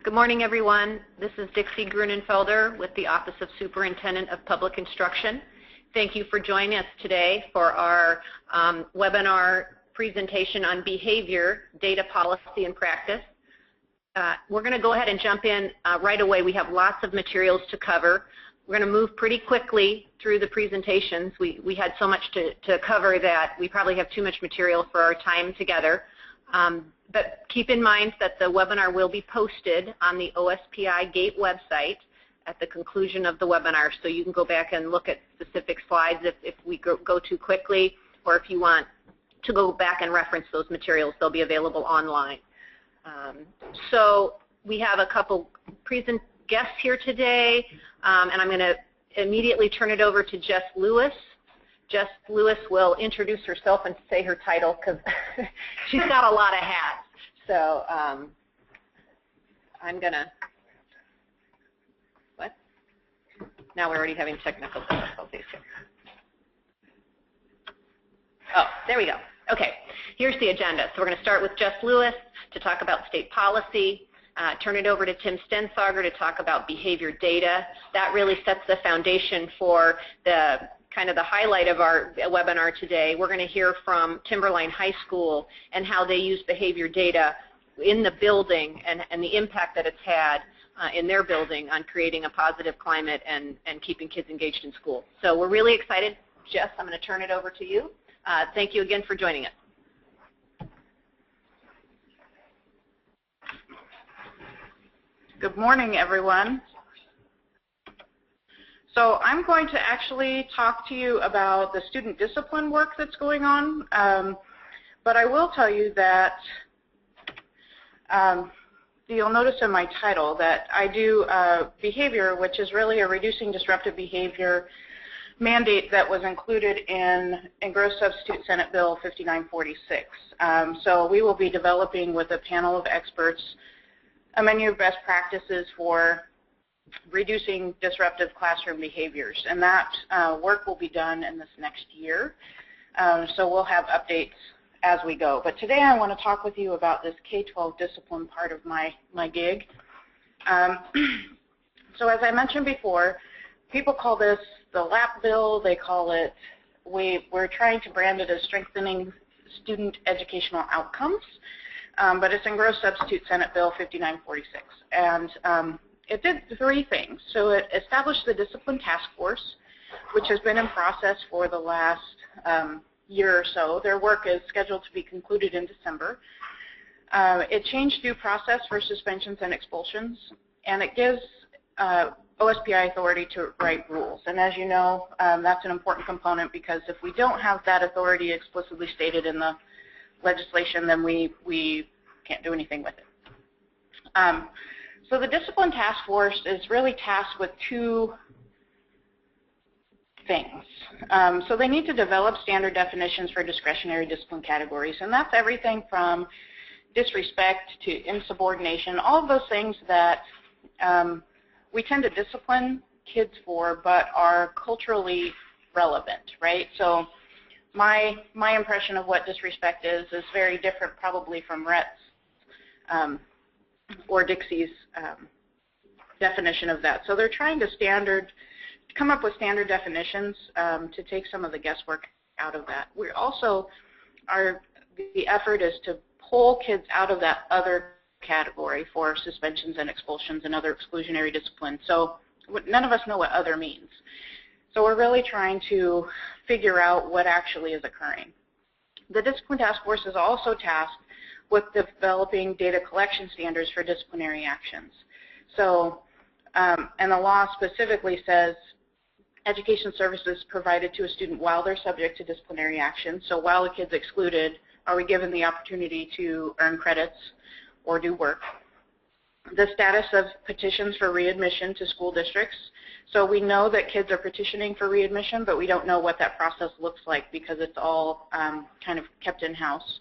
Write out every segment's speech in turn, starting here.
Good morning, everyone. This is Dixie Grunenfelder with the Office of Superintendent of Public Instruction. Thank you for joining us today for our webinar presentation on behavior, data policy, and practice. We're going to go ahead and jump in right away. We have lots of materials to cover. We're going to move pretty quickly through the presentations. We had so much to cover that we probably have too much material for our time together. But keep in mind that the webinar will be posted on the OSPI GATE website at the conclusion of the webinar, so you can go back and look at specific slides if we go too quickly, or if you want to go back and reference those materials, they'll be available online. So we have a couple present guests here today, and I'm going to immediately turn it over to Jess Lewis. Jess Lewis will introduce herself and say her title because she's got a lot of hats. So I'm going to, what? Now we're already having technical difficulties here. Oh, there we go. Okay, here's the agenda. So we're going to start with Jess Lewis to talk about state policy, turn it over to Tim Stensager to talk about behavior data. That really sets the foundation for the kind of the highlight of our webinar today. We're going to hear from Timberline High School and how they use behavior data in the building and the impact that it's had in their building on creating a positive climate and keeping kids engaged in school. So we're really excited. Jess, I'm going to turn it over to you. Thank you again for joining us. Good morning, everyone. So I'm going to actually talk to you about the student discipline work that's going on, but I will tell you that you'll notice in my title that I do behavior, which is really a reducing disruptive behavior mandate that was included in Engrossed Substitute Senate Bill 5946. So we will be developing with a panel of experts a menu of best practices for reducing disruptive classroom behaviors, and that work will be done in this next year. So we'll have updates as we go. But today I want to talk with you about this K-12 discipline part of my gig. So as I mentioned before, people call this the LAP bill. They call it, we're trying to brand it as strengthening student educational outcomes, but it's Engrossed Substitute Senate Bill 5946. And it did three things. So it established the Discipline Task Force, which has been in process for the last year or so. Their work is scheduled to be concluded in December. It changed due process for suspensions and expulsions, and it gives OSPI authority to write rules. And as you know, that's an important component, because if we don't have that authority explicitly stated in the legislation, then we can't do anything with it. So the Discipline Task Force is really tasked with two things. So they need to develop standard definitions for discretionary discipline categories, and that's everything from disrespect to insubordination, all of those things that we tend to discipline kids for but are culturally relevant, right? So my impression of what disrespect is very different probably from Rhett's or Dixie's definition of that. So they're trying to come up with standard definitions to take some of the guesswork out of that. We also the effort is to pull kids out of that other category for suspensions and expulsions and other exclusionary discipline. So none of us know what other means. So we're really trying to figure out what actually is occurring. The Discipline Task Force is also tasked with developing data collection standards for disciplinary actions. So, and the law specifically says education services provided to a student while they're subject to disciplinary action. So while a kid's excluded, are we given the opportunity to earn credits or do work? The status of petitions for readmission to school districts. So we know that kids are petitioning for readmission, but we don't know what that process looks like because it's all kind of kept in-house.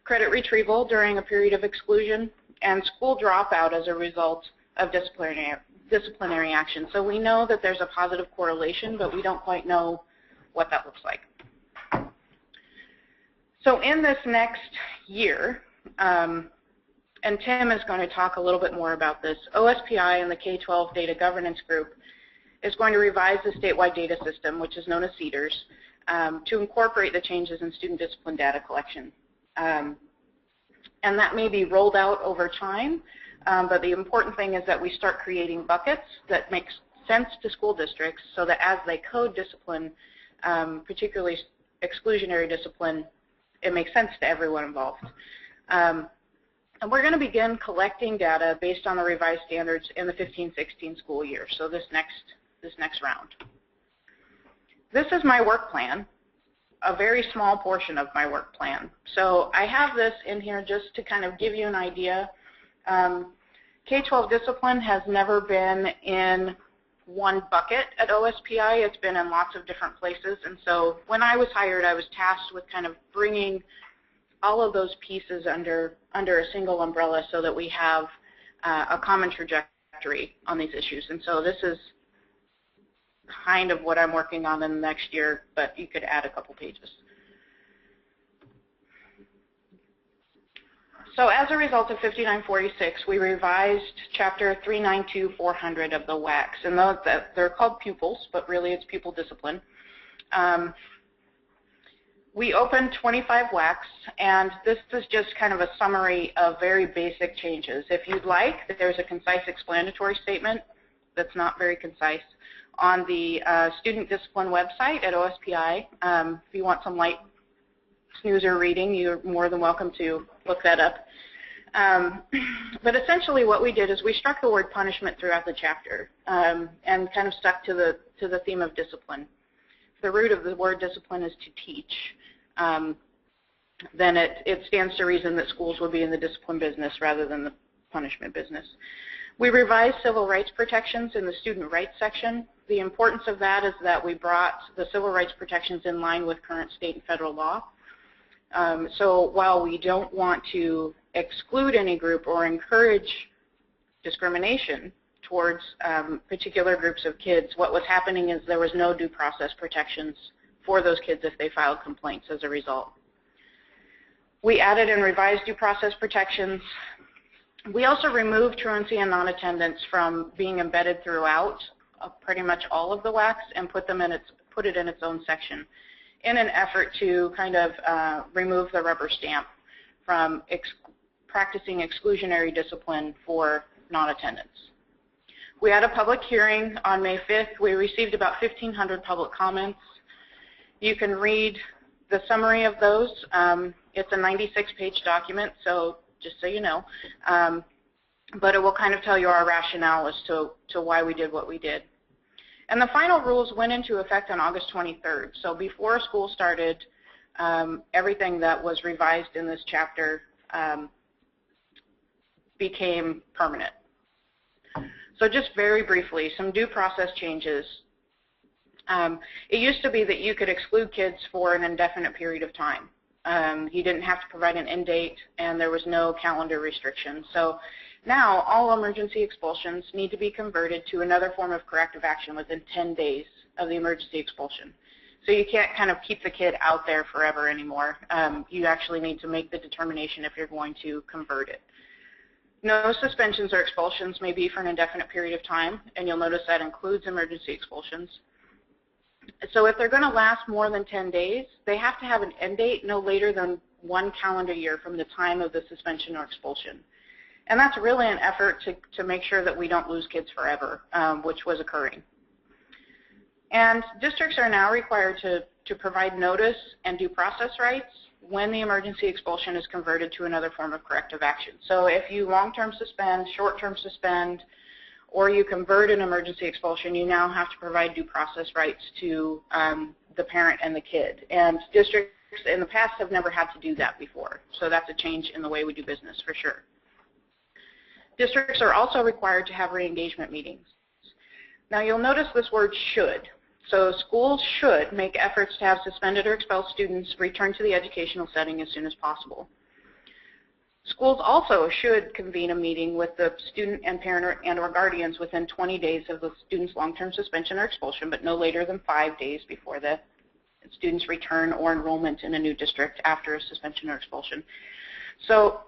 Credit retrieval during a period of exclusion, and school dropout as a result of disciplinary action. So we know that there's a positive correlation, but we don't quite know what that looks like. So in this next year, and Tim is going to talk a little bit more about this. OSPI and the K-12 Data Governance Group is going to revise the statewide data system, which is known as CDERS, to incorporate the changes in student discipline data collection. And that may be rolled out over time, but the important thing is that we start creating buckets that make sense to school districts so that as they code discipline, particularly exclusionary discipline, it makes sense to everyone involved. And we're going to begin collecting data based on the revised standards in the 15-16 school year, so this next round. This is my work plan, a very small portion of my work plan. So I have this in here just to kind of give you an idea. K-12 discipline has never been in one bucket at OSPI. It's been in lots of different places. And so when I was hired, I was tasked with kind of bringing all of those pieces under a single umbrella so that we have a common trajectory on these issues. And so this is kind of what I'm working on in the next year, but you could add a couple pages. So as a result of 5946, we revised Chapter 392-400 of the WACs, and they're called pupils, but really it's pupil discipline. We opened 25 WACs, and this is just kind of a summary of very basic changes. If you'd like, there's a concise explanatory statement that's not very concise on the student discipline website at OSPI. If you want some light snoozer reading, you're more than welcome to look that up. But essentially what we did is we struck the word punishment throughout the chapter and kind of stuck to the theme of discipline. The root of the word discipline is to teach. Then it stands to reason that schools would be in the discipline business rather than the punishment business. We revised civil rights protections in the student rights section. The importance of that is that we brought the civil rights protections in line with current state and federal law. So while we don't want to exclude any group or encourage discrimination towards particular groups of kids, what was happening is there was no due process protections for those kids if they filed complaints as a result. We added and revised due process protections. We also removed truancy and non-attendance from being embedded throughout pretty much all of the WACs and put it in its own section in an effort to kind of remove the rubber stamp from practicing exclusionary discipline for non-attendance. We had a public hearing on May 5th. We received about 1,500 public comments. You can read the summary of those. It's a 96-page document, so just so you know. But it will kind of tell you our rationale as to why we did what we did. And the final rules went into effect on August 23rd. So before school started, everything that was revised in this chapter became permanent. So just very briefly, some due process changes. It used to be that you could exclude kids for an indefinite period of time. You didn't have to provide an end date, and there was no calendar restriction. So now all emergency expulsions need to be converted to another form of corrective action within 10 days of the emergency expulsion. So you can't kind of keep the kid out there forever anymore. You actually need to make the determination if you're going to convert it. No suspensions or expulsions may be for an indefinite period of time, and you'll notice that includes emergency expulsions. So if they're going to last more than 10 days, they have to have an end date no later than 1 calendar year from the time of the suspension or expulsion. And that's really an effort to make sure that we don't lose kids forever, which was occurring. And districts are now required to provide notice and due process rights when the emergency expulsion is converted to another form of corrective action. So if you long-term suspend, short-term suspend, or you convert an emergency expulsion, you now have to provide due process rights to the parent and the kid. And districts in the past have never had to do that before. So that's a change in the way we do business for sure. Districts are also required to have re-engagement meetings. Now you'll notice this word should. So schools should make efforts to have suspended or expelled students return to the educational setting as soon as possible. Schools also should convene a meeting with the student and parent and/or guardians within 20 days of the student's long-term suspension or expulsion, but no later than 5 days before the student's return or enrollment in a new district after a suspension or expulsion. So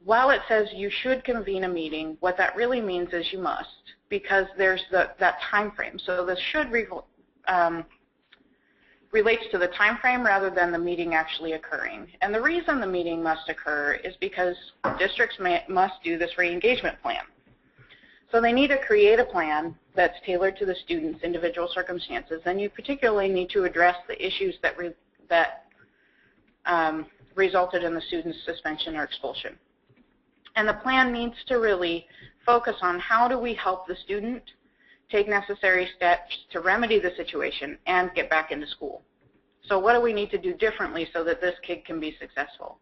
while it says you should convene a meeting, what that really means is you must, because there's that time frame. So this should relates to the time frame rather than the meeting actually occurring. And the reason the meeting must occur is because districts must do this re-engagement plan. So they need to create a plan that's tailored to the student's individual circumstances, and you particularly need to address the issues that resulted in the student's suspension or expulsion. And the plan needs to really focus on how do we help the student take necessary steps to remedy the situation and get back into school. So what do we need to do differently so that this kid can be successful?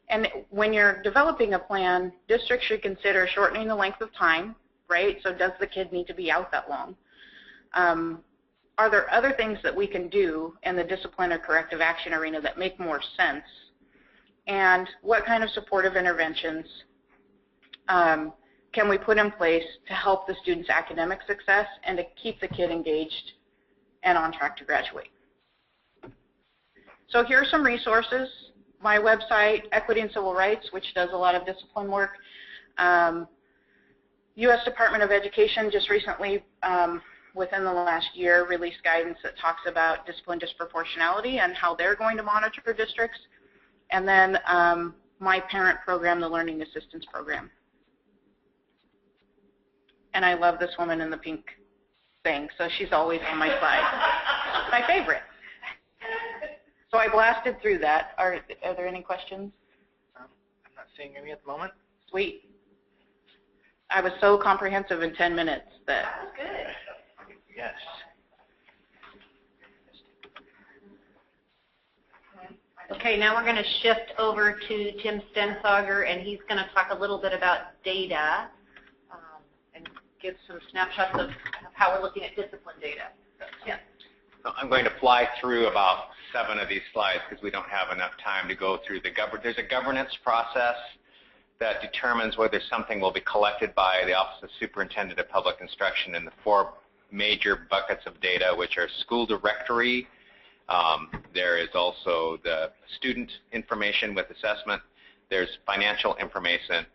And when you're developing a plan, districts should consider shortening the length of time, right? So does the kid need to be out that long? Are there other things that we can do in the discipline or corrective action arena that make more sense? And what kind of supportive interventions can we put in place to help the student's academic success and to keep the kid engaged and on track to graduate? So here are some resources. My website, Equity and Civil Rights, which does a lot of discipline work. U.S. Department of Education just recently, within the last year, released guidance that talks about discipline disproportionality and how they're going to monitor districts. And then my parent program, the Learning Assistance Program. And I love this woman in the pink thing, so she's always on my side. My favorite. So I blasted through that. Are there any questions? I'm not seeing any at the moment. Sweet. I was so comprehensive in 10 minutes that. That was good. Yes. Okay, now we're going to shift over to Tim Stensager, and he's going to talk a little bit about data and give some snapshots of how we're looking at discipline data. Yeah. So I'm going to fly through about 7 of these slides because we don't have enough time to go through there's a governance process that determines whether something will be collected by the Office of Superintendent of Public Instruction in the 4 major buckets of data, which are school directory. There is also the student information with assessment. There's financial information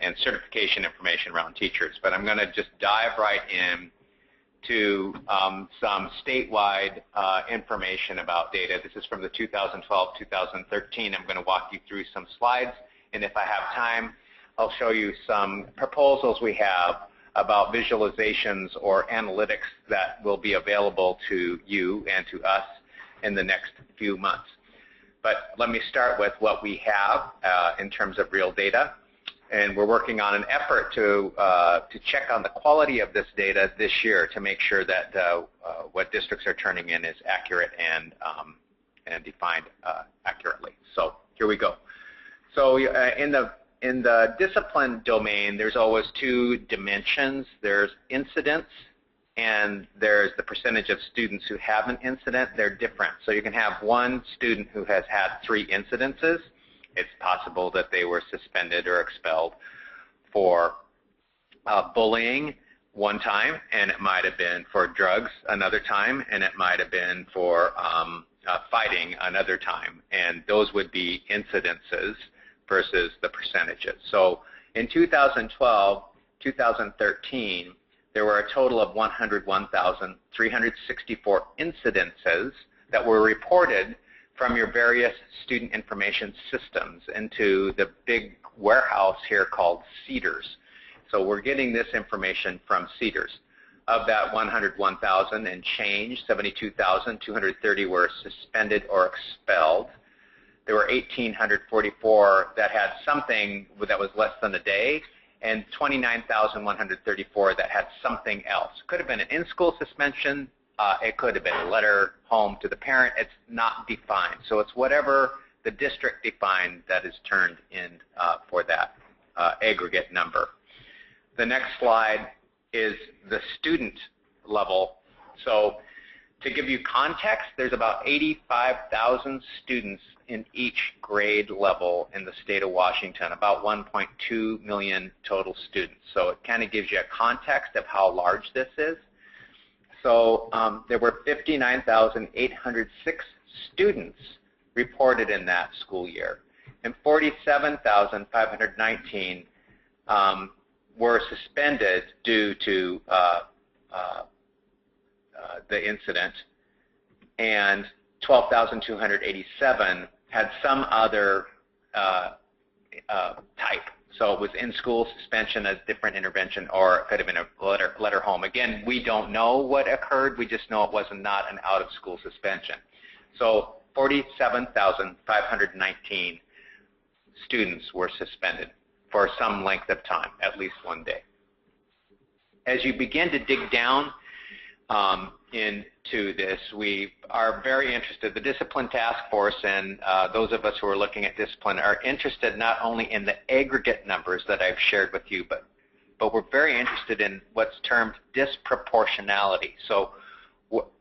and certification information around teachers. But I'm going to just dive right in to some statewide information about data. This is from the 2012-2013. I'm going to walk you through some slides, and if I have time, I'll show you some proposals we have about visualizations or analytics that will be available to you and to us in the next few months. But let me start with what we have in terms of real data. And we're working on an effort to check on the quality of this data this year to make sure that what districts are turning in is accurate and defined accurately. So here we go. So in the discipline domain, there's always 2 dimensions. There's incidents, and there's the percentage of students who have an incident. They're different. So you can have one student who has had 3 incidences. It's possible that they were suspended or expelled for bullying one time, and it might have been for drugs another time, and it might have been for fighting another time. And those would be incidences versus the percentages. So in 2012, 2013, there were a total of 101,364 incidences that were reported from your various student information systems into the big warehouse here called CEDARS. So we're getting this information from CEDARS. Of that 101,000 and change, 72,230 were suspended or expelled. There were 1,844 that had something that was less than a day, and 29,134 that had something else. Could have been an in-school suspension. It could have been a letter home to the parent. It's not defined. So it's whatever the district defined that is turned in for that aggregate number. The next slide is the student level. So to give you context, there's about 85,000 students in each grade level in the state of Washington, about 1.2 million total students. So it kind of gives you a context of how large this is. So there were 59,806 students reported in that school year. and 47,519 were suspended due to the incident, and 12,287 had some other type. So it was in-school suspension, a different intervention, or it could have been a letter home. Again, we don't know what occurred. We just know it was not an out-of-school suspension. So 47,519 students were suspended for some length of time, at least one day. As you begin to dig down into this, we are very interested. The Discipline Task Force and those of us who are looking at discipline are interested not only in the aggregate numbers that I've shared with you, but we're very interested in what's termed disproportionality. So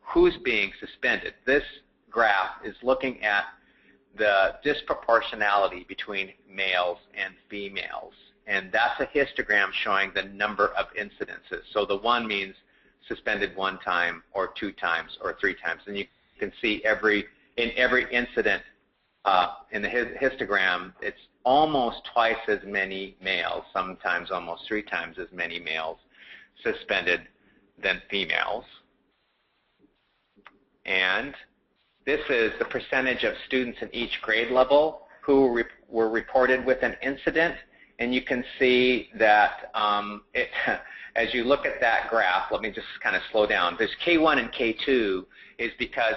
who's being suspended? This graph is looking at the disproportionality between males and females. And that's a histogram showing the number of incidences. So the one means suspended one time or two times or three times. And you can see in every incident in the histogram, it's almost twice as many males, sometimes almost three times as many males suspended than females. And this is the percentage of students in each grade level who were reported with an incident. And you can see that as you look at that graph, let me just kind of slow down. This K1 and K2 is because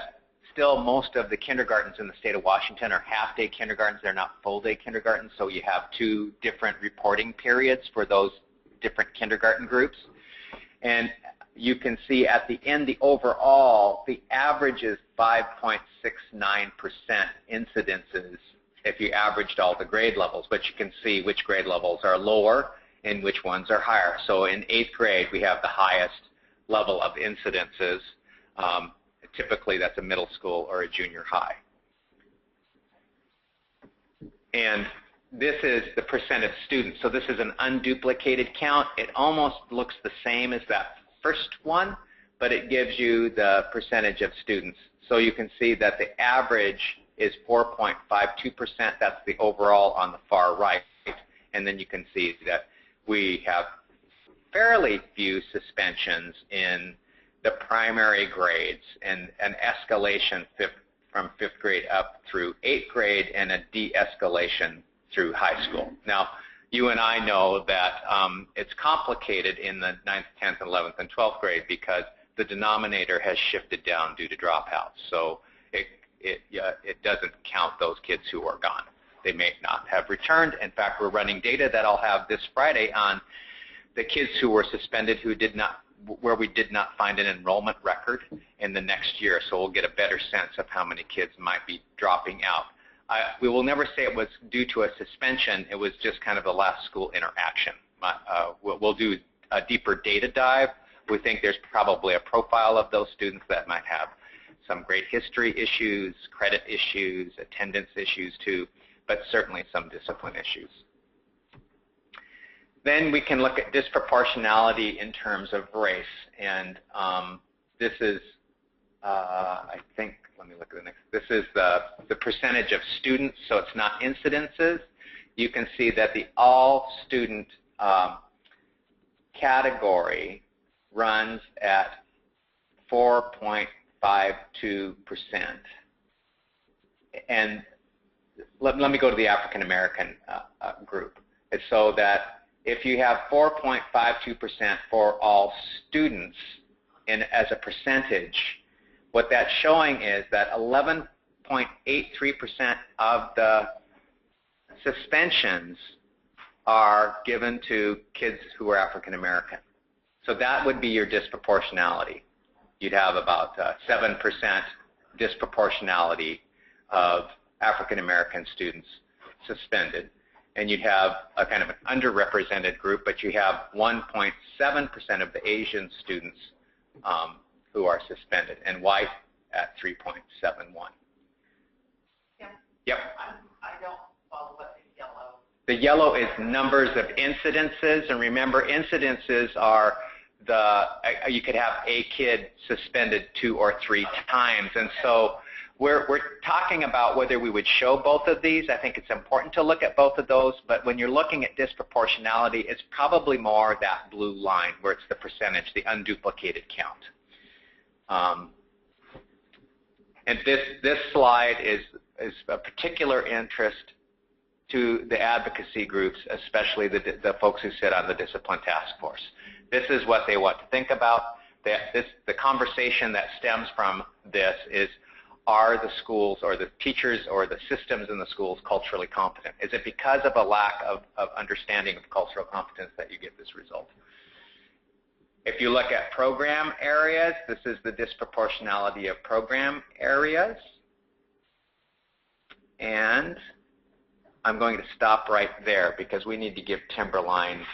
still most of the kindergartens in the state of Washington are half-day kindergartens. They're not full-day kindergartens, so you have two different reporting periods for those different kindergarten groups. And you can see at the end, the overall, the average is 5.69% incidences if you averaged all the grade levels, but you can see which grade levels are lower and which ones are higher. So in 8th grade, we have the highest level of incidences. Typically, that's a middle school or a junior high. And this is the percent of students. So this is an unduplicated count. It almost looks the same as that first one, but it gives you the percentage of students. So you can see that the average is 4.52%. That's the overall on the far right. And then you can see that we have fairly few suspensions in the primary grades and an escalation from 5th grade up through 8th grade and a de-escalation through high school. Now, you and I know that it's complicated in the 9th, 10th, 11th, and 12th grade because the denominator has shifted down due to dropouts. So it doesn't count those kids who are gone. They may not have returned. In fact, we're running data that I'll have this Friday on the kids who were suspended where we did not find an enrollment record in the next year. So we'll get a better sense of how many kids might be dropping out. We will never say it was due to a suspension. It was just kind of the last school interaction. We'll do a deeper data dive. We think there's probably a profile of those students that might have some grade history issues, credit issues, attendance issues too, but certainly some discipline issues. Then we can look at disproportionality in terms of race. And this is, I think, let me look at the next. This is the percentage of students, so it's not incidences. You can see that the all-student category runs at 4.52%. And let me go to the African American group. It's so that if you have 4.52% for all students as a percentage, what that's showing is that 11.83% of the suspensions are given to kids who are African American. So that would be your disproportionality. You'd have about 7% disproportionality of African American students suspended. And you'd have a kind of an underrepresented group, but you have 1.7% of the Asian students who are suspended, and white at 3.71. Yeah. Yep. I don't follow what is yellow. The yellow is numbers of incidences, and remember, incidences are you could have a kid suspended 2 or 3 times, and so we're talking about whether we would show both of these. I think it's important to look at both of those, but when you're looking at disproportionality, it's probably more that blue line where it's the percentage, the unduplicated count. And this slide is a particular interest to the advocacy groups, especially the folks who sit on the discipline task force. This is what they want to think about. The conversation that stems from this is, are the schools or the teachers or the systems in the schools culturally competent? Is it because of a lack of understanding of cultural competence that you get this result? If you look at program areas, this is the disproportionality of program areas. And I'm going to stop right there because we need to give Timberline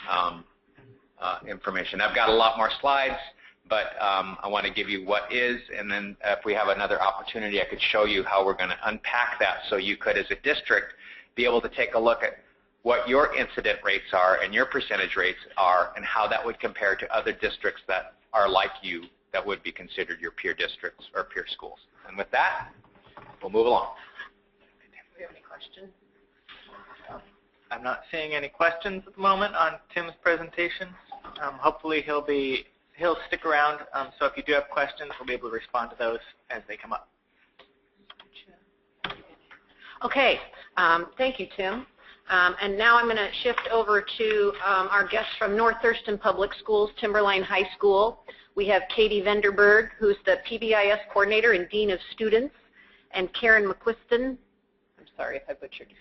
information. I've got a lot more slides, but I want to give you what is, and then if we have another opportunity, I could show you how we're going to unpack that so you could, as a district, be able to take a look at what your incident rates are and your percentage rates are and how that would compare to other districts that are like you that would be considered your peer districts or peer schools. And with that, we'll move along. Do we have any questions? I'm not seeing any questions at the moment on Tim's presentation. Hopefully he'll stick around, so if you do have questions, we'll be able to respond to those as they come up. Okay, thank you, Tim. And now I'm going to shift over to our guests from North Thurston Public Schools, Timberline High School. We have Katie VandenBerg, who's the PBIS Coordinator and Dean of Students, and Karen McQuiston, I'm sorry if I butchered your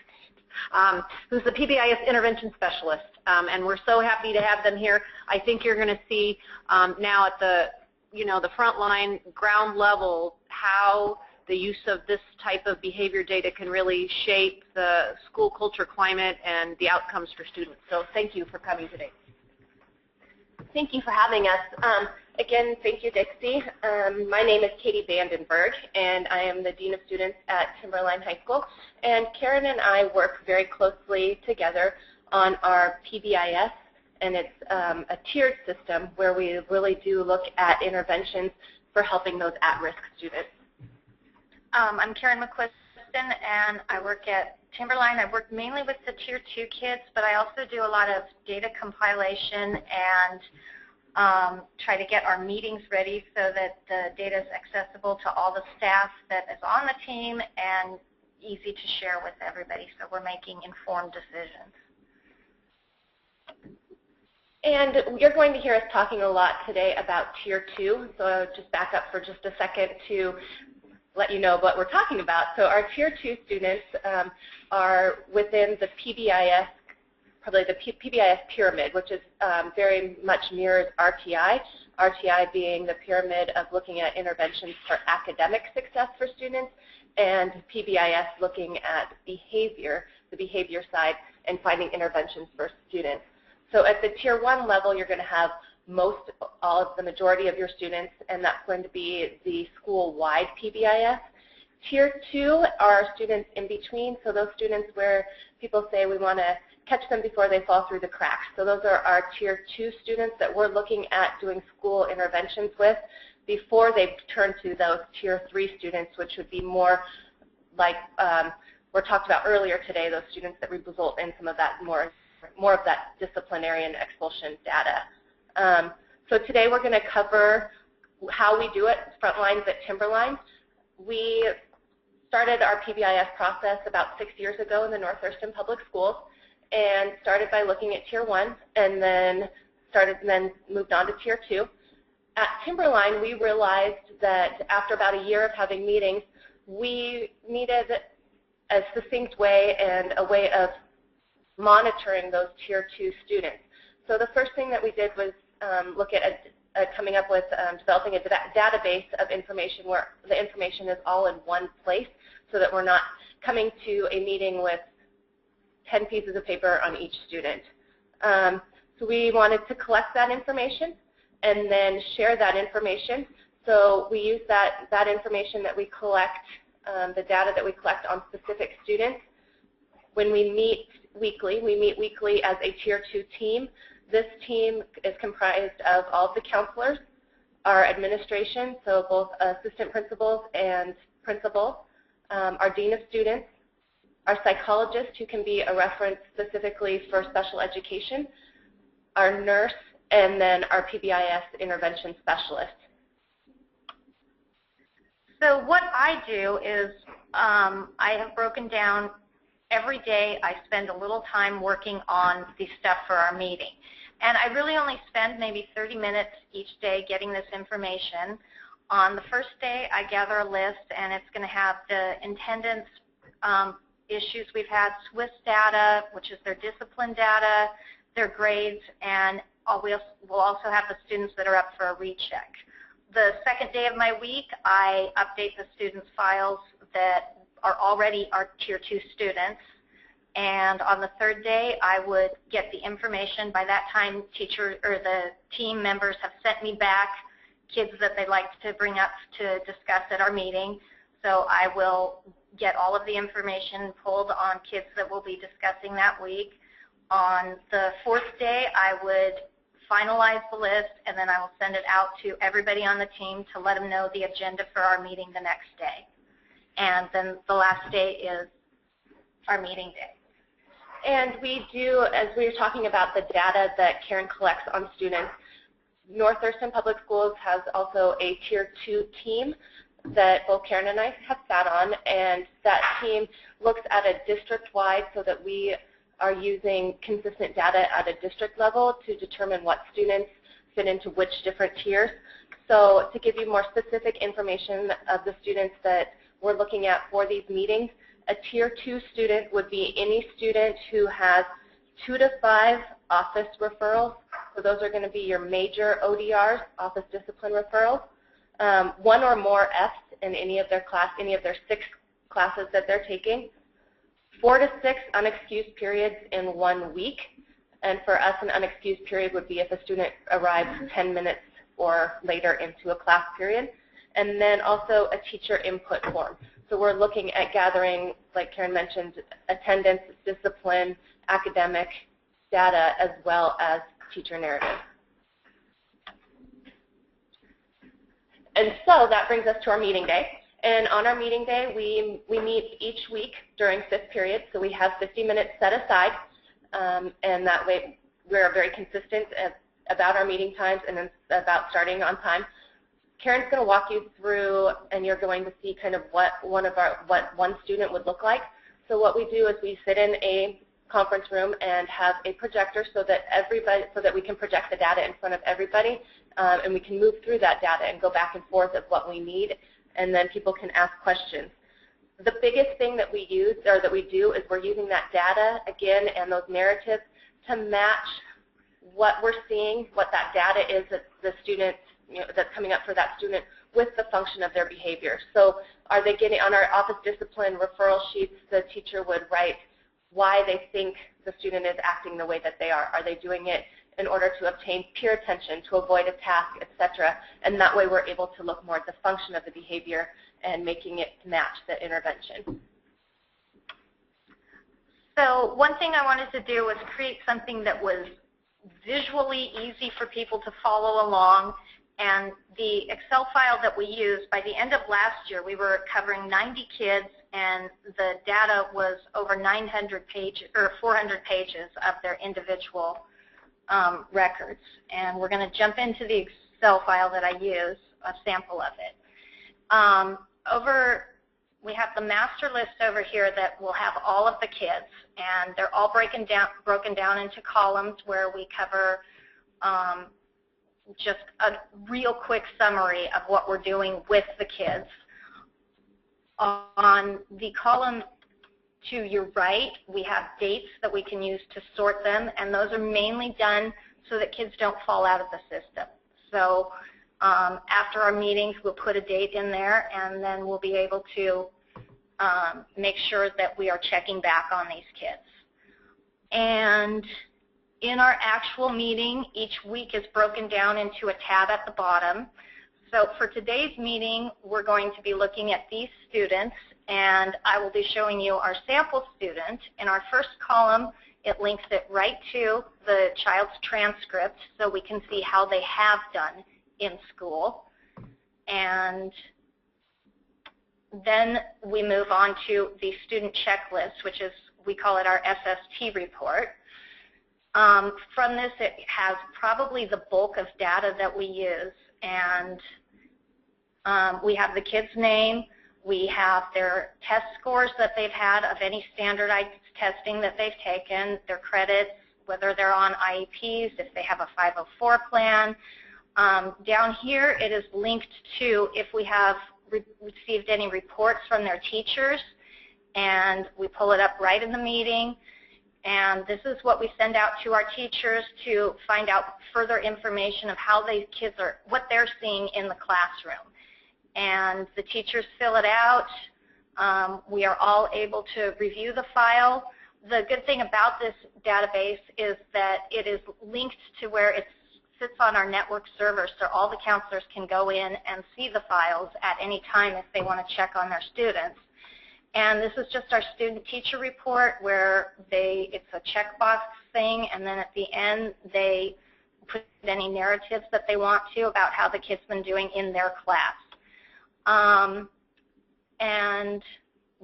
name, who's the PBIS Intervention Specialist. And we're so happy to have them here. I think you're going to see now at the front line, ground level, how the use of this type of behavior data can really shape the school culture climate and the outcomes for students. So thank you for coming today. Thank you for having us. Again, thank you, Dixie. My name is Katie VandenBerg, and I am the Dean of Students at Timberline High School. And Karen and I work very closely together on our PBIS, and it's a tiered system where we really do look at interventions for helping those at-risk students. I'm Karen McQuiston, and I work at Timberline. I work mainly with the Tier 2 kids, but I also do a lot of data compilation and try to get our meetings ready so that the data is accessible to all the staff that is on the team and easy to share with everybody, so we're making informed decisions. And you're going to hear us talking a lot today about Tier 2, so I'll just back up for just a second to let you know what we're talking about. So our Tier 2 students are within the PBIS, probably the PBIS pyramid, which is very much mirrors RTI, RTI being the pyramid of looking at interventions for academic success for students, and PBIS looking at behavior, the behavior side, and finding interventions for students. So at the Tier 1 level, you're going to have the majority of your students, and that's going to be the school-wide PBIS. Tier 2 are students in between, so those students where people say we want to catch them before they fall through the cracks. So those are our Tier 2 students that we're looking at doing school interventions with before they turn to those Tier 3 students, which would be more like we talked about earlier today, those students that result in some of that more of that disciplinarian expulsion data. So today we're going to cover how we do it, front lines at Timberline. We started our PBIS process about 6 years ago in the North Thurston Public Schools, and started by looking at Tier 1, and then moved on to Tier 2. At Timberline, we realized that after about a year of having meetings, we needed a succinct way and a way of monitoring those Tier 2 students. So the first thing that we did was look at coming up with developing a database of information where the information is all in one place so that we're not coming to a meeting with 10 pieces of paper on each student. So we wanted to collect that information and then share that information. So we use that information that we collect, the data that we collect on specific students. When we meet weekly as a Tier 2 team. This team is comprised of all of the counselors, our administration, so both assistant principals and principal, our dean of students, our psychologist, who can be a reference specifically for special education, our nurse, and then our PBIS intervention specialist. So what I do is I have broken down every day. I spend a little time working on the stuff for our meeting. And I really only spend maybe 30 minutes each day getting this information. On the first day, I gather a list, and it's going to have the attendance issues we've had, Swiss data, which is their discipline data, their grades, and we'll also have the students that are up for a recheck. The second day of my week, I update the students' files that are already our Tier 2 students. And on the third day, I would get the information. By that time, the team members have sent me back kids that they'd like to bring up to discuss at our meeting. So I will get all of the information pulled on kids that we'll be discussing that week. On the fourth day, I would finalize the list, and then I will send it out to everybody on the team to let them know the agenda for our meeting the next day. And then the last day is our meeting day. And we do, as we were talking about the data that Karen collects on students, North Thurston Public Schools has also a Tier 2 team that both Karen and I have sat on, and that team looks at a district-wide so that we are using consistent data at a district level to determine what students fit into which different tiers. So to give you more specific information of the students that we're looking at for these meetings, a Tier 2 student would be any student who has 2 to 5 office referrals. So those are going to be your major ODRs, office discipline referrals. 1 or more Fs in any of their 6 classes that they're taking. 4 to 6 unexcused periods in 1 week. And for us, an unexcused period would be if a student arrives 10 minutes or later into a class period. And then also a teacher input form. So we're looking at gathering, like Karen mentioned, attendance, discipline, academic data, as well as teacher narrative. And so that brings us to our meeting day. And on our meeting day, we meet each week during 5th period. So we have 50 minutes set aside. And that way we're very consistent about our meeting times and about starting on time. Karen's going to walk you through, and you're going to see kind of what one student would look like. So what we do is we sit in a conference room and have a projector so that we can project the data in front of everybody, and we can move through that data and go back and forth of what we need, and then people can ask questions. The biggest thing that we use, or that we do, is we're using that data again and those narratives to match what we're seeing, what that data is that the student, that's coming up for that student, with the function of their behavior. So are they getting, on our office discipline referral sheets, the teacher would write why they think the student is acting the way that they are. Are they doing it in order to obtain peer attention, to avoid a task, etc.? And that way we're able to look more at the function of the behavior and making it match the intervention. So one thing I wanted to do was create something that was visually easy for people to follow along. And the Excel file that we used, by the end of last year, we were covering 90 kids, and the data was over 900 pages, or 400 pages of their individual records. And we're going to jump into the Excel file that I use, a sample of it. We have the master list over here that will have all of the kids, and they're all broken down into columns where we cover just a real quick summary of what we're doing with the kids. On the column to your right, we have dates that we can use to sort them, and those are mainly done so that kids don't fall out of the system. So after our meetings, we'll put a date in there, and then we'll be able to make sure that we are checking back on these kids. And in our actual meeting, each week is broken down into a tab at the bottom. So for today's meeting, we're going to be looking at these students, and I will be showing you our sample student. In our first column, it links it right to the child's transcript so we can see how they have done in school. And Then we move on to the student checklist, which is, we call it our SST report. From this, it has probably the bulk of data that we use, and we have the kid's name, we have their test scores that they've had of any standardized testing that they've taken, their credits, whether they're on IEPs, if they have a 504 plan. Down here, it is linked to if we have received any reports from their teachers, and we pull it up right in the meeting. And this is what we send out to our teachers to find out further information of how these kids are, what they're seeing in the classroom. And the teachers fill it out. We are all able to review the file. The good thing about this database is that it is linked to where it sits on our network server, so all the counselors can go in and see the files at any time if they want to check on their students. And this is just our student-teacher report where it's a checkbox thing, and then at the end they put any narratives that they want to about how the kid's been doing in their class. And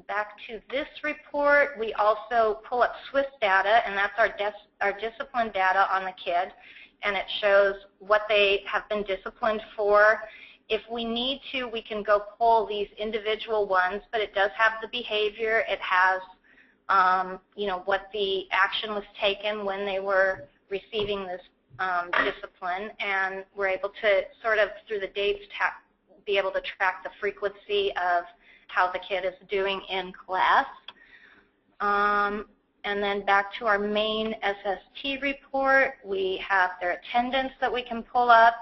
back to this report, we also pull up Swiss data, and that's our discipline data on the kid, and it shows what they have been disciplined for. If we need to, we can go pull these individual ones, but it does have the behavior. It has, what the action was taken when they were receiving this discipline, and we're able to sort of, through the dates, be able to track the frequency of how the kid is doing in class. And then back to our main SST report, we have their attendance that we can pull up.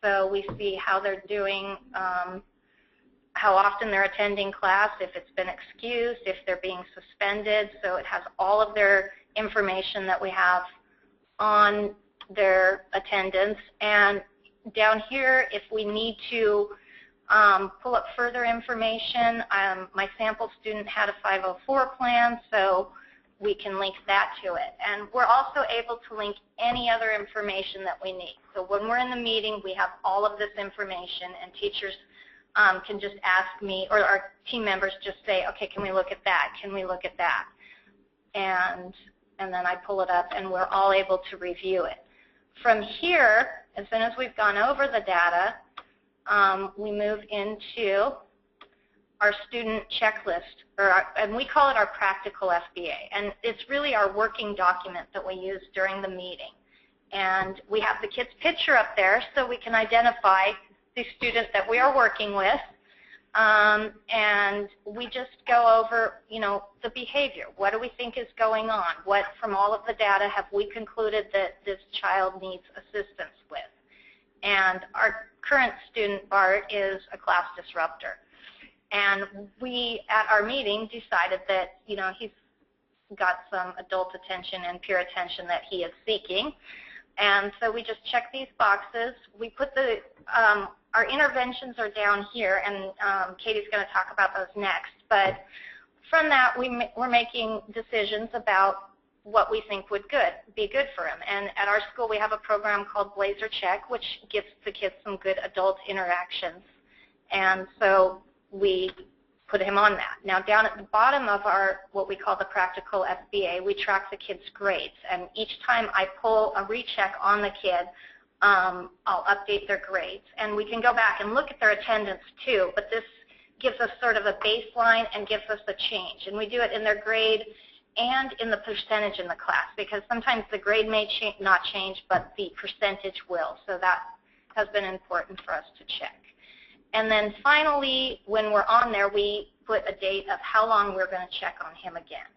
So we see how they're doing, how often they're attending class, if it's been excused, if they're being suspended. So it has all of their information that we have on their attendance. And down here, if we need to pull up further information, my sample student had a 504 plan, so we can link that to it. And we're also able to link any other information that we need. So when we're in the meeting, we have all of this information, and teachers can just ask me, or our team members just say, okay, can we look at that? Can we look at that? And then I pull it up, and we're all able to review it. From here, as soon as we've gone over the data, we move into our student checklist, and we call it our practical FBA. And it's really our working document that we use during the meeting. And we have the kid's picture up there so we can identify the student that we are working with. And we just go over, the behavior. What do we think is going on? What, from all of the data, have we concluded that this child needs assistance with? And our current student, Bart, is a class disruptor. And we, at our meeting, decided that, he's got some adult attention and peer attention that he is seeking. And so we just check these boxes. We put our interventions are down here, and Katie's going to talk about those next. But from that, we're making decisions about what we think would be good for him. And at our school, we have a program called Rechecks, which gives the kids some good adult interactions. And so we put him on that. Now, down at the bottom of our, what we call the practical FBA, we track the kids' grades. And each time I pull a recheck on the kid, I'll update their grades. And we can go back and look at their attendance too, but this gives us sort of a baseline and gives us a change. And we do it in their grade and in the percentage in the class, because sometimes the grade may not change, but the percentage will. So that has been important for us to check. And then finally, when we're on there, we put a date of how long we're going to check on him again.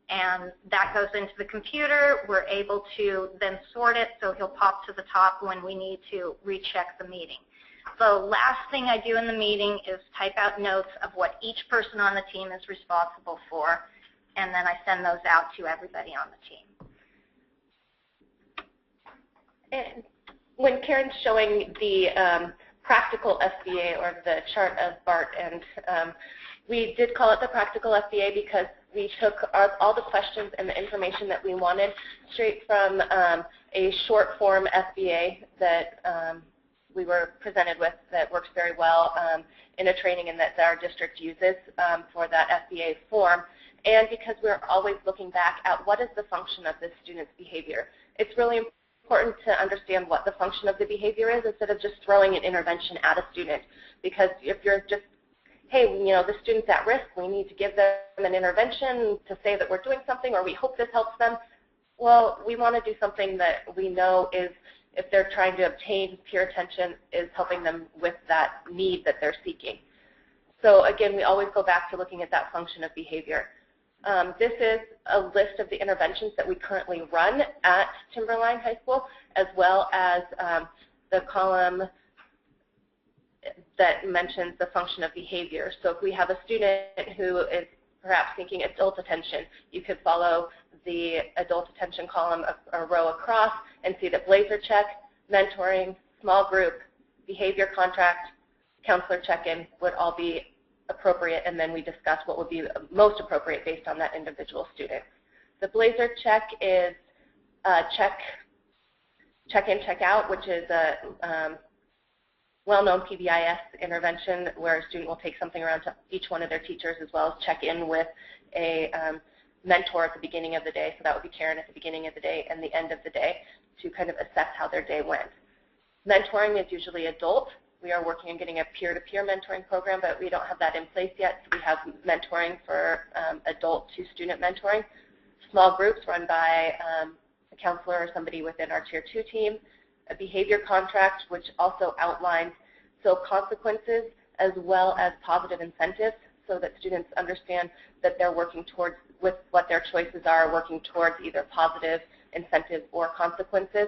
And that goes into the computer. We're able to then sort it so he'll pop to the top when we need to recheck the meeting. The last thing I do in the meeting is type out notes of what each person on the team is responsible for, and then I send those out to everybody on the team. And when Karen's showing the practical FBA, or the chart of Bart, and we did call it the practical FBA because we took all the questions and the information that we wanted straight from a short form FBA that we were presented with that works very well in a training and that our district uses for that FBA form. And because we're always looking back at what is the function of this student's behavior. It's really important to understand what the function of the behavior is instead of just throwing an intervention at a student. Because if you're just, hey, the student's at risk, we need to give them an intervention to say that we're doing something or we hope this helps them. Well, we want to do something that we know is, if they're trying to obtain peer attention, is helping them with that need that they're seeking. So again, we always go back to looking at that function of behavior. This is a list of the interventions that we currently run at Timberline High School, as well as the column that mentions the function of behavior. So if we have a student who is perhaps seeking adult attention, you could follow the adult attention column a row across and see that blazer check, mentoring, small group, behavior contract, counselor check-in would all be appropriate, and then we discuss what would be most appropriate based on that individual student. The blazer check is check-in, check-out, which is a well-known PBIS intervention where a student will take something around to each one of their teachers, as well as check in with a mentor at the beginning of the day. So that would be Karen at the beginning of the day and the end of the day to kind of assess how their day went. Mentoring is usually adult. We are working on getting a peer-to-peer mentoring program, but we don't have that in place yet. So we have mentoring for adult to student mentoring. Small groups run by a counselor or somebody within our Tier 2 team. A behavior contract, which also outlines consequences as well as positive incentives, so that students understand that they're working towards, with what their choices are, working towards either positive incentives or consequences,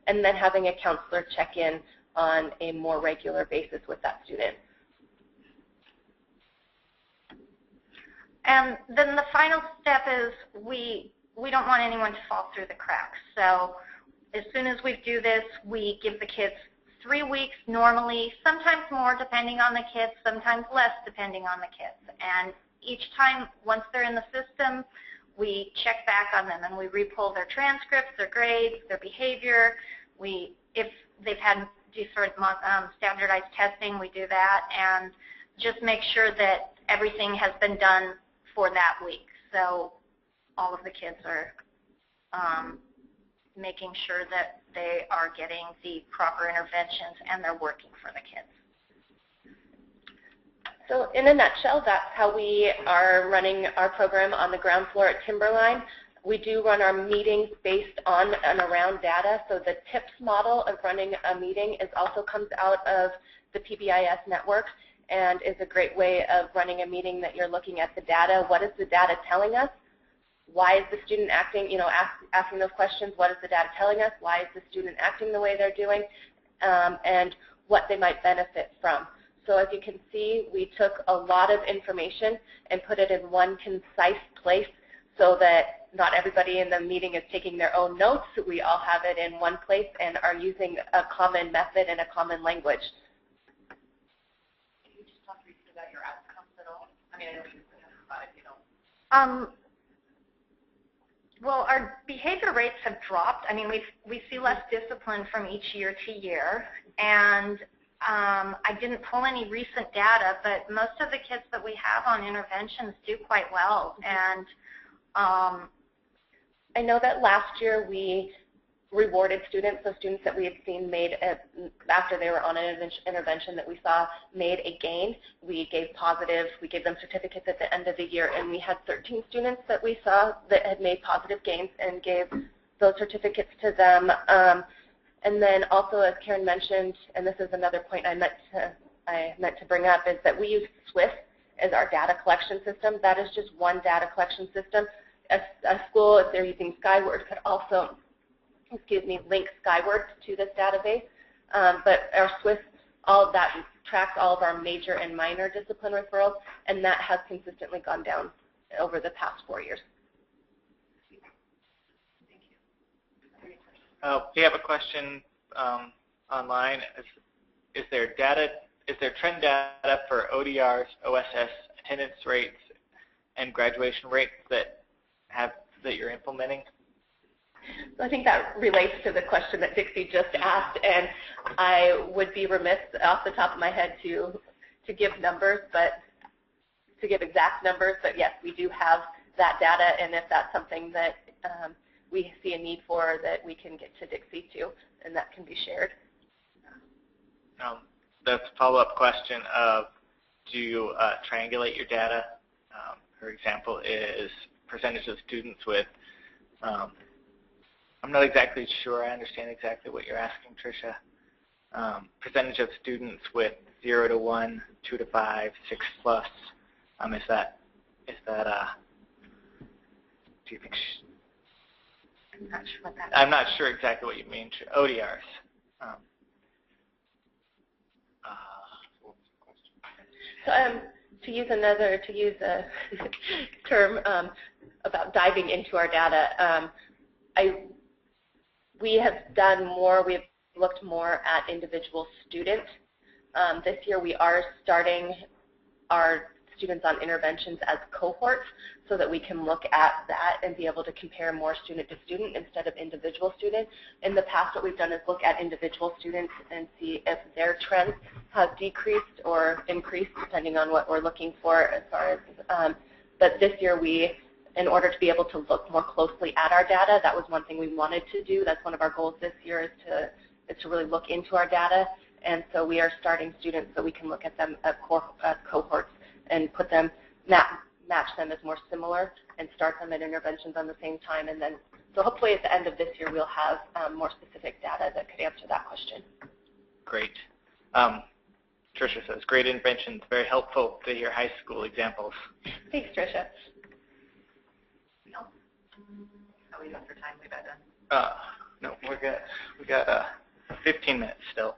and then having a counselor check in on a more regular basis with that student. And then the final step is we don't want anyone to fall through the cracks. So as soon as we do this, we give the kids 3 weeks normally, sometimes more depending on the kids, sometimes less depending on the kids. And each time, once they're in the system, we check back on them and we re-pull their transcripts, their grades, their behavior. If they've had different standardized testing, we do that, and just make sure that everything has been done for that week. So all of the kids are making sure that they are getting the proper interventions and they're working for the kids. So in a nutshell, that's how we are running our program on the ground floor at Timberline. We do run our meetings based on and around data. So the TIPS model of running a meeting also comes out of the PBIS network and is a great way of running a meeting that you're looking at the data. What is the data telling us? Why is the student acting, asking those questions? What is the data telling us? Why is the student acting the way they're doing? And what they might benefit from. So as you can see, we took a lot of information and put it in one concise place so that not everybody in the meeting is taking their own notes. We all have it in one place and are using a common method and a common language. Can you just talk briefly about your outcomes at all? I mean, I know you said about it, if you don't. Well, our behavior rates have dropped. I mean, we see less discipline from each year to year, and I didn't pull any recent data, but most of the kids that we have on interventions do quite well. And I know that last year we rewarded students, so students that we had seen made, after they were on an intervention that we saw made a gain, we gave them certificates at the end of the year, and we had 13 students that we saw that had made positive gains and gave those certificates to them. And then also, as Karen mentioned, and this is another point I meant to bring up, is that we use Swift as our data collection system. That is just one data collection system. A school, if they're using Skyward, could also link Skyward to this database. But our Swift, all of that tracks all of our major and minor discipline referrals, and that has consistently gone down over the past 4 years. We have a question online. Is there trend data for ODRs, OSS attendance rates, and graduation rates that you're implementing? So I think that relates to the question that Dixie just asked, and I would be remiss off the top of my head to give numbers, but to give exact numbers. But yes, we do have that data, and if that's something that we see a need for, that we can get to Dixie too, and that can be shared. That's a follow-up question of, do you triangulate your data? For example, is percentage of students with, I'm not exactly sure I understand exactly what you're asking, Tricia. Percentage of students with 0 to 1, 2 to 5, 6 plus, is that do you think, I'm not sure what that I'm not sure exactly what you mean, ODRs. So to use a term about diving into our data, we have done more. We have looked more at individual students. This year, we are starting our students on interventions as cohorts, so that we can look at that and be able to compare more student to student instead of individual student. In the past, what we've done is look at individual students and see if their trends have decreased or increased, depending on what we're looking for as far as, but this year in order to be able to look more closely at our data, that was one thing we wanted to do. That's one of our goals this year, is to really look into our data. And so we are starting students so we can look at them at cohorts and put them, match them as more similar and start them at interventions on the same time. And then, so hopefully at the end of this year, we'll have more specific data that could answer that question. Great. Tricia says, great interventions, very helpful to hear high school examples. Thanks, Tricia. No. How are we doing for time? We about done? No, we're good. We got 15 minutes still.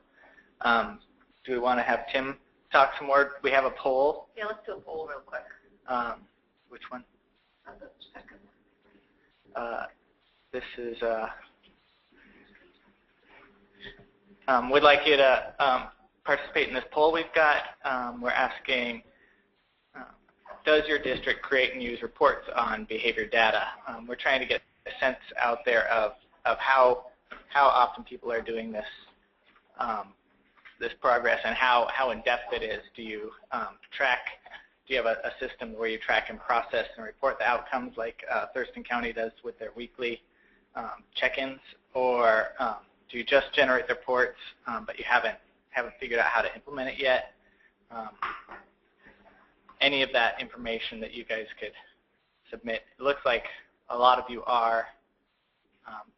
Do we want to have Tim talk some more? We have a poll. Yeah, let's do a poll real quick. Which one? The second one. This is, we'd like you to participate in this poll we've got. We're asking, does your district create and use reports on behavior data? We're trying to get a sense out there of how often people are doing this this progress and how in depth it is. Do you track? Do you have a system where you track and process and report the outcomes like Thurston County does with their weekly check-ins, or do you just generate the reports but you haven't figured out how to implement it yet? Any of that information that you guys could submit. It looks like a lot of you are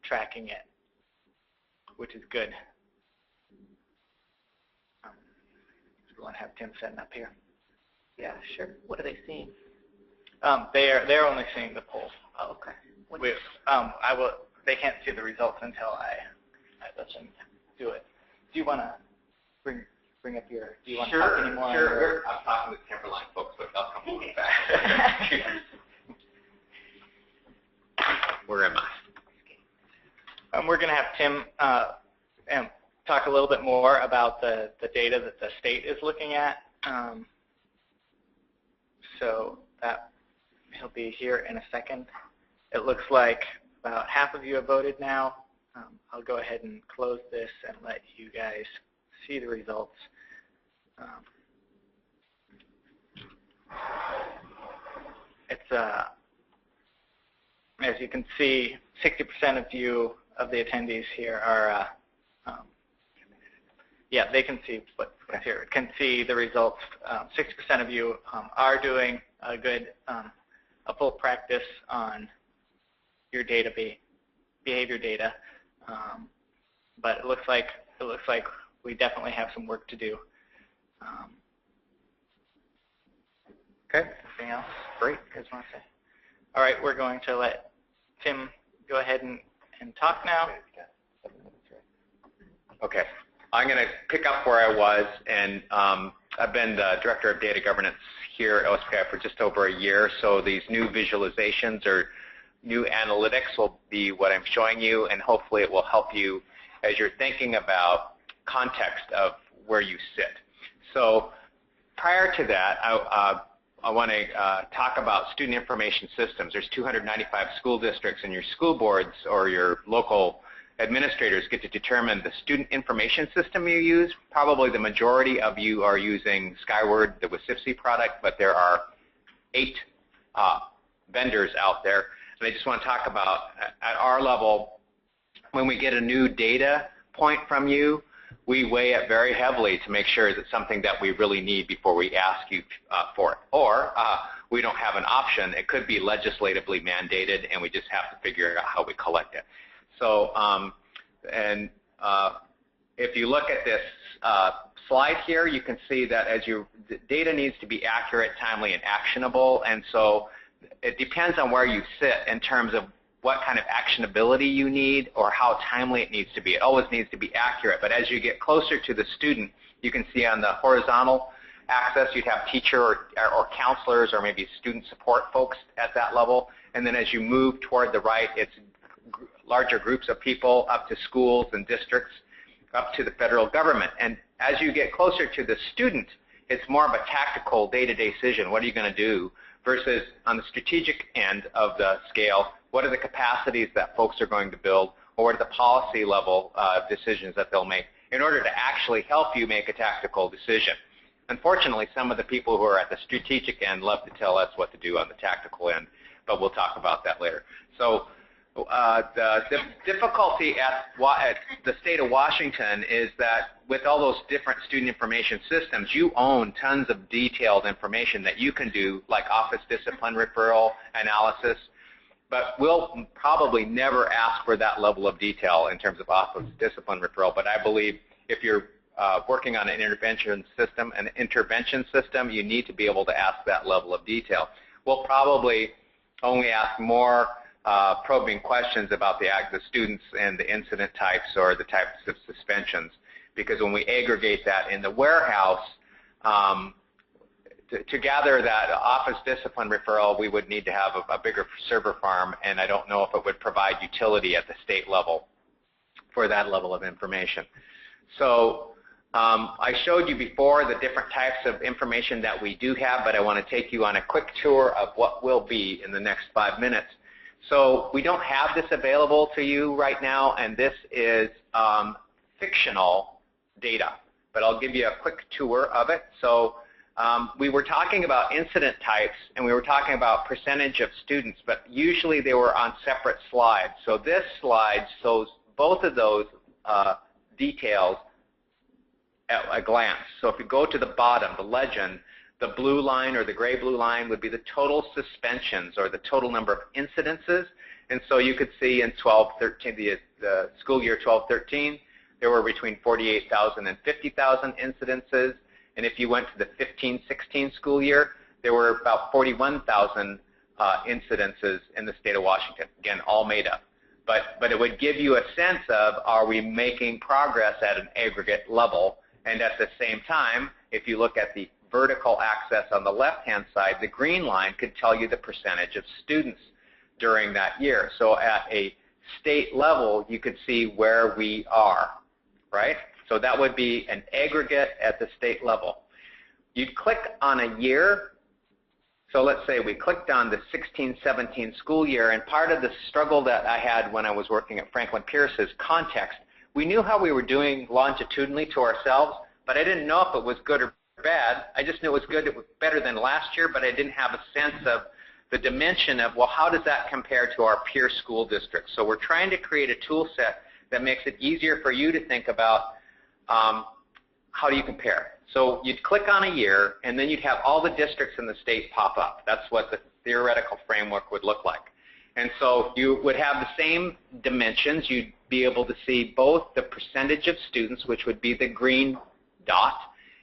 tracking it, which is good. We want to have Tim setting up here. Yeah, sure. What are they seeing? They're only seeing the poll. Oh, okay. They can't see the results until I let them do it. Do you want to bring up your? Do you want to talk anymore? Sure. I'm talking with Timberline folks, but they'll come moving back. Where am I? We're going to have Tim talk a little bit more about the data that the state is looking at. So that he'll be here in a second. It looks like about half of you have voted now. I'll go ahead and close this and let you guys see the results. It's as you can see, 60% of the attendees here are yeah, they can see what's here. Can see the results. 60% of you are doing a full practice on your behavior data, but it looks like we definitely have some work to do. Okay. Anything else? Great. You guys want to say? All right, we're going to let Tim go ahead and talk now. Okay. I'm going to pick up where I was, and I've been the Director of Data Governance here at OSPI for just over a year, so these new visualizations or new analytics will be what I'm showing you, and hopefully it will help you as you're thinking about context of where you sit. So prior to that, I want to talk about student information systems. There's 295 school districts, and your school boards or your local administrators get to determine the student information system you use. Probably the majority of you are using Skyward, the WSIPSI product, but there are 8 vendors out there. And I just want to talk about, at our level, when we get a new data point from you, we weigh it very heavily to make sure that it's something that we really need before we ask you for it. Or we don't have an option. It could be legislatively mandated, and we just have to figure out how we collect it. So, if you look at this slide here, you can see that the data needs to be accurate, timely, and actionable. And so it depends on where you sit in terms of what kind of actionability you need or how timely it needs to be. It always needs to be accurate, but as you get closer to the student, you can see on the horizontal axis, you'd have teacher or counselors or maybe student support folks at that level, and then as you move toward the right, it's larger groups of people up to schools and districts, up to the federal government. And as you get closer to the student, it's more of a tactical day-to-day decision. What are you going to do? Versus on the strategic end of the scale, what are the capacities that folks are going to build, or what are the policy level decisions that they'll make in order to actually help you make a tactical decision. Unfortunately, some of the people who are at the strategic end love to tell us what to do on the tactical end, but we'll talk about that later. So the difficulty at the state of Washington is that with all those different student information systems, you own tons of detailed information that you can do, like office discipline referral analysis, but we'll probably never ask for that level of detail in terms of office discipline referral. But I believe if you're working on an intervention system, you need to be able to ask that level of detail. We'll probably only ask more probing questions about the students and the incident types or the types of suspensions, because when we aggregate that in the warehouse, to gather that office discipline referral, we would need to have a bigger server farm, and I don't know if it would provide utility at the state level for that level of information. So I showed you before the different types of information that we do have, but I want to take you on a quick tour of what will be in the next 5 minutes. So we don't have this available to you right now, and this is fictional data, but I'll give you a quick tour of it. So we were talking about incident types, and we were talking about percentage of students, but usually they were on separate slides. So this slide shows both of those details at a glance. So if you go to the bottom, the legend, the blue line or the gray-blue line would be the total suspensions or the total number of incidences. And so you could see in 12-13, the school year 12-13, there were between 48,000 and 50,000 incidences. And if you went to the 15-16 school year, there were about 41,000 incidences in the state of Washington. Again, all made up. But it would give you a sense of, are we making progress at an aggregate level? And at the same time, if you look at the vertical axis on the left-hand side, the green line could tell you the percentage of students during that year. So at a state level, you could see where we are, right? So that would be an aggregate at the state level. You'd click on a year. So let's say we clicked on the 16-17 school year, and part of the struggle that I had when I was working at Franklin Pierce is context. We knew how we were doing longitudinally to ourselves, but I didn't know if it was good or bad. I just knew it was good, it was better than last year, but I didn't have a sense of the dimension of, well, how does that compare to our peer school districts? So we're trying to create a tool set that makes it easier for you to think about how do you compare. So you'd click on a year, and then you'd have all the districts in the state pop up. That's what the theoretical framework would look like. And so you would have the same dimensions. You'd be able to see both the percentage of students, which would be the green dot,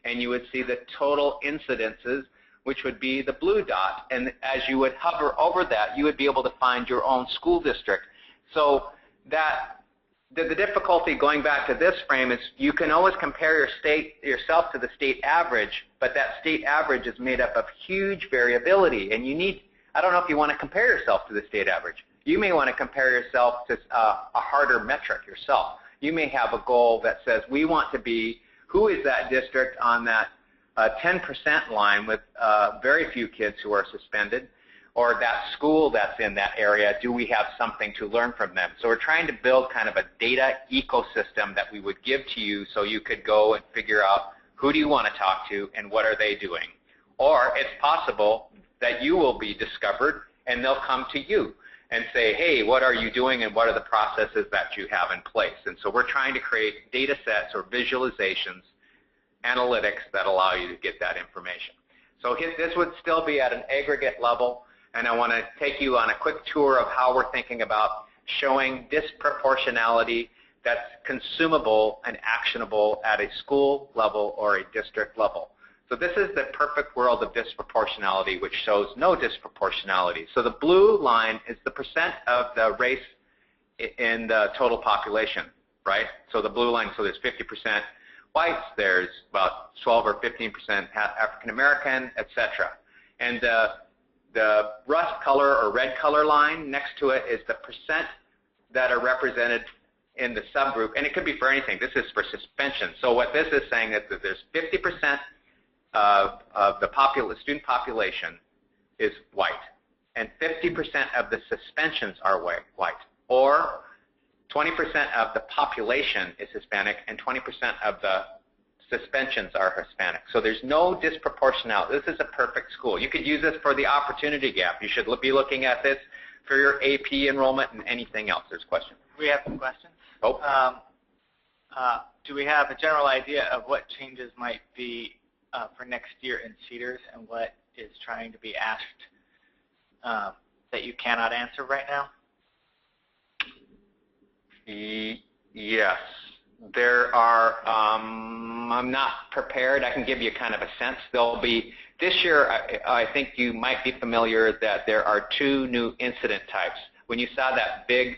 and you would see the total incidences, which would be the blue dot. And as you would hover over that, you would be able to find your own school district. So that the difficulty going back to this frame is you can always compare yourself to the state average, but that state average is made up of huge variability. And you need, I don't know if you want to compare yourself to the state average. You may want to compare yourself to a harder metric yourself. You may have a goal that says we want to be, who is that district on that a 10% line with very few kids who are suspended, or that school that's in that area, do we have something to learn from them? So we're trying to build kind of a data ecosystem that we would give to you so you could go and figure out who do you want to talk to and what are they doing. Or it's possible that you will be discovered and they'll come to you and say, hey, what are you doing and what are the processes that you have in place? And so we're trying to create data sets or visualizations, analytics that allow you to get that information. So this would still be at an aggregate level, and I want to take you on a quick tour of how we're thinking about showing disproportionality that's consumable and actionable at a school level or a district level. So this is the perfect world of disproportionality, which shows no disproportionality. So the blue line is the percent of the race in the total population, right? So the blue line, so there's 50% whites, there's about 12 or 15% African American, etc. And the rust color or red color line next to it is the percent that are represented in the subgroup, and it could be for anything. This is for suspension. So what this is saying is that there's 50% of the student population is white, and 50% of the suspensions are white, or 20% of the population is Hispanic, and 20% of the suspensions are Hispanic. So there's no disproportionality. This is a perfect school. You could use this for the opportunity gap. You should be looking at this for your AP enrollment and anything else. There's questions. We have some questions. Oh. Do we have a general idea of what changes might be for next year in Cedars, and what is trying to be asked that you cannot answer right now? Yes. There are, I'm not prepared. I can give you kind of a sense. There'll be, this year, I think you might be familiar that there are 2 new incident types. When you saw that big,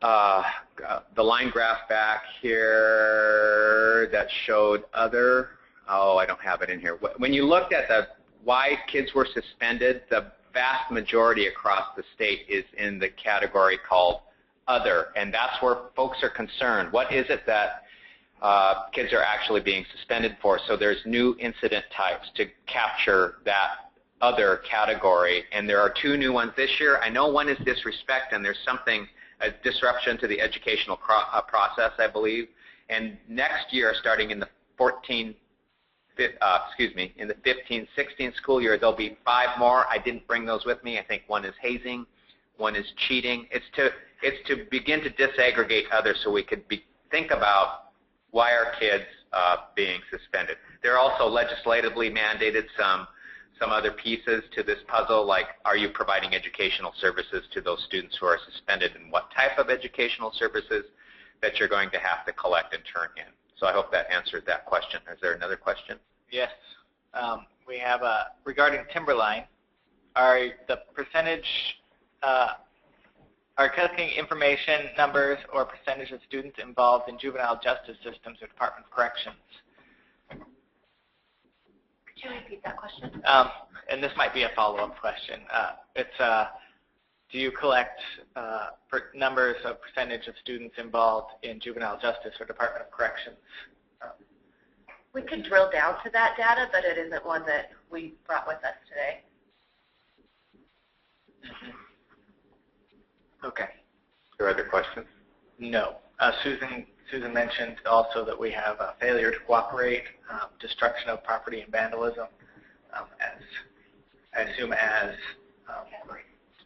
the line graph back here that showed other, oh, I don't have it in here. When you looked at why kids were suspended, the vast majority across the state is in the category called other, and that's where folks are concerned. What is it that kids are actually being suspended for? So there's new incident types to capture that other category, and there are 2 new ones this year. I know one is disrespect, and there's something, a disruption to the educational process, I believe. And next year, starting in the 15-16 school year, there'll be 5 more. I didn't bring those with me. I think one is hazing, one is cheating. It's to begin to disaggregate others so we could think about why are kids being suspended. There are also legislatively mandated some other pieces to this puzzle, like are you providing educational services to those students who are suspended, and what type of educational services that you're going to have to collect and turn in. So I hope that answered that question. Is there another question? Yes. We have regarding Timberline, are the percentage, are collecting information numbers or percentage of students involved in juvenile justice systems or Department of Corrections? Could you repeat that question? And this might be a follow-up question. Do you collect numbers of percentage of students involved in juvenile justice or Department of Corrections? We could drill down to that data, but it isn't one that we brought with us today. Okay. Are there other questions? No. Susan mentioned also that we have a failure to cooperate, destruction of property, and vandalism, as I assume as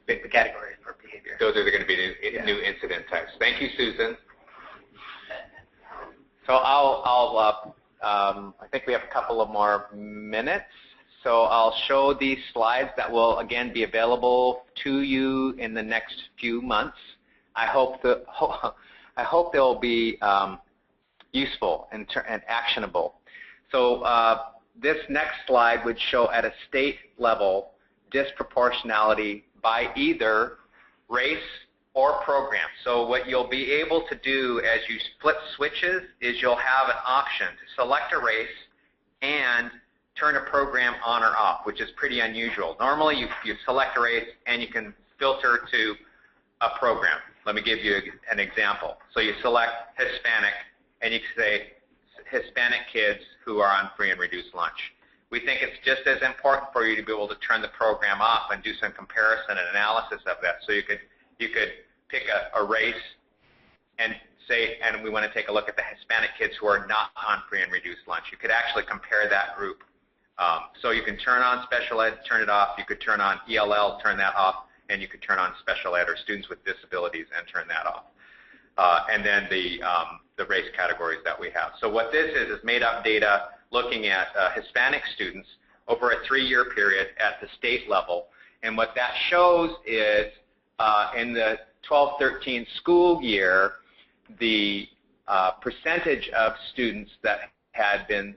the categories for behavior. Those are going to be new incident types. Thank you, Susan. So I think we have a couple of more minutes. So I'll show these slides that will again be available to you in the next few months. I hope they'll be useful and actionable. So this next slide would show at a state level disproportionality by either race or program. So what you'll be able to do as you flip switches is you'll have an option to select a race and turn a program on or off, which is pretty unusual. Normally you select a race and you can filter to a program. Let me give you an example. So you select Hispanic and you can say Hispanic kids who are on free and reduced lunch. We think it's just as important for you to be able to turn the program off and do some comparison and analysis of that. So you could pick a race and say, and we want to take a look at the Hispanic kids who are not on free and reduced lunch. You could actually compare that group. So you can turn on special ed, turn it off. You could turn on ELL, turn that off, and you could turn on special ed or students with disabilities and turn that off. And then the race categories that we have. So what this is made-up data looking at Hispanic students over a 3-year period at the state level. And what that shows is in the 12-13 school year, the percentage of students that had been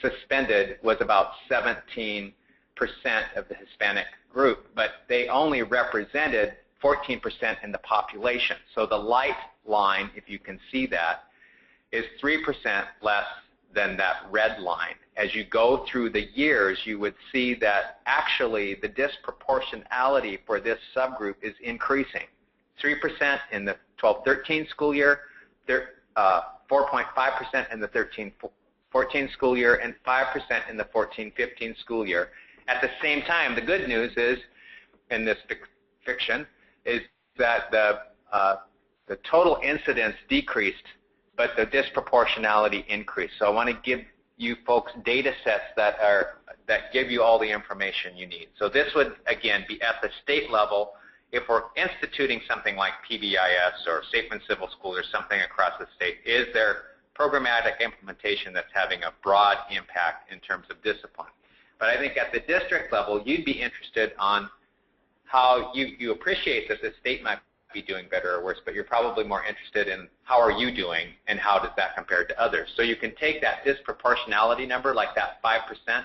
suspended was about 17% of the Hispanic group, but they only represented 14% in the population. So the light line, if you can see that, is 3% less than that red line. As you go through the years, you would see that actually the disproportionality for this subgroup is increasing. 3% in the 12-13 school year, 4.5% in the 13-14 school year, and 5% in the 14-15 school year. At the same time, the good news is, in this fiction, is that the total incidence decreased, but the disproportionality increased. So I want to give you folks data sets that give you all the information you need. So this would, again, be at the state level. If we're instituting something like PBIS or Safe and Civil Schools or something across the state, is there programmatic implementation that's having a broad impact in terms of discipline? But I think at the district level, you'd be interested on how you appreciate that the state might be doing better or worse, but you're probably more interested in how are you doing and how does that compare to others. So you can take that disproportionality number, like that 5%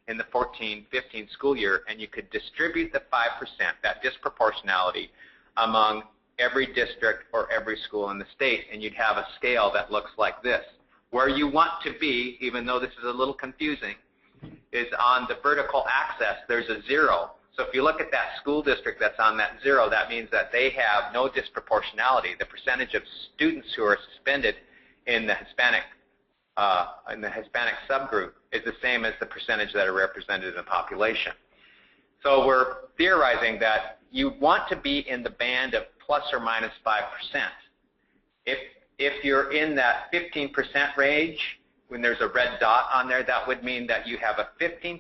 in the 14-15 school year, and you could distribute the 5%, that disproportionality, among every district or every school in the state, and you'd have a scale that looks like this. Where you want to be, even though this is a little confusing, is on the vertical axis, there's a 0. So if you look at that school district that's on that 0, that means that they have no disproportionality. The percentage of students who are suspended in the Hispanic subgroup is the same as the percentage that are represented in the population. So we're theorizing that you want to be in the band of plus or minus 5%. If you're in that 15% range, when there's a red dot on there, that would mean that you have a 15%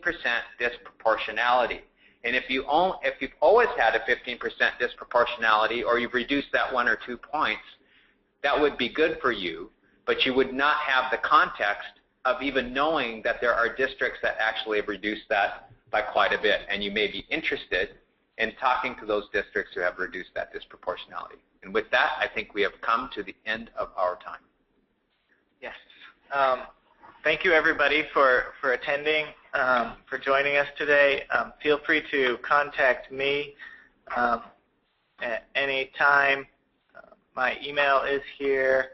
disproportionality. And if you've always had a 15% disproportionality, or you've reduced that 1 or 2 points, that would be good for you, but you would not have the context of even knowing that there are districts that actually have reduced that by quite a bit. And you may be interested in talking to those districts who have reduced that disproportionality. And with that, I think we have come to the end of our time. Yes. Thank you, everybody, for attending, for joining us today. Feel free to contact me at any time. My email is here,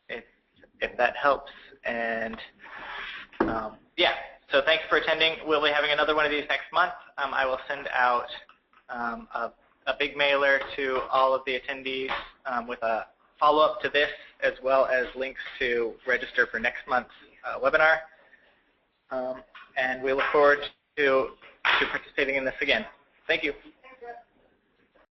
if that helps. And yeah, so thanks for attending. We'll be having another one of these next month. I will send out a big mailer to all of the attendees with a follow-up to this, as well as links to register for next month's webinar. And we look forward to participating in this again. Thank you.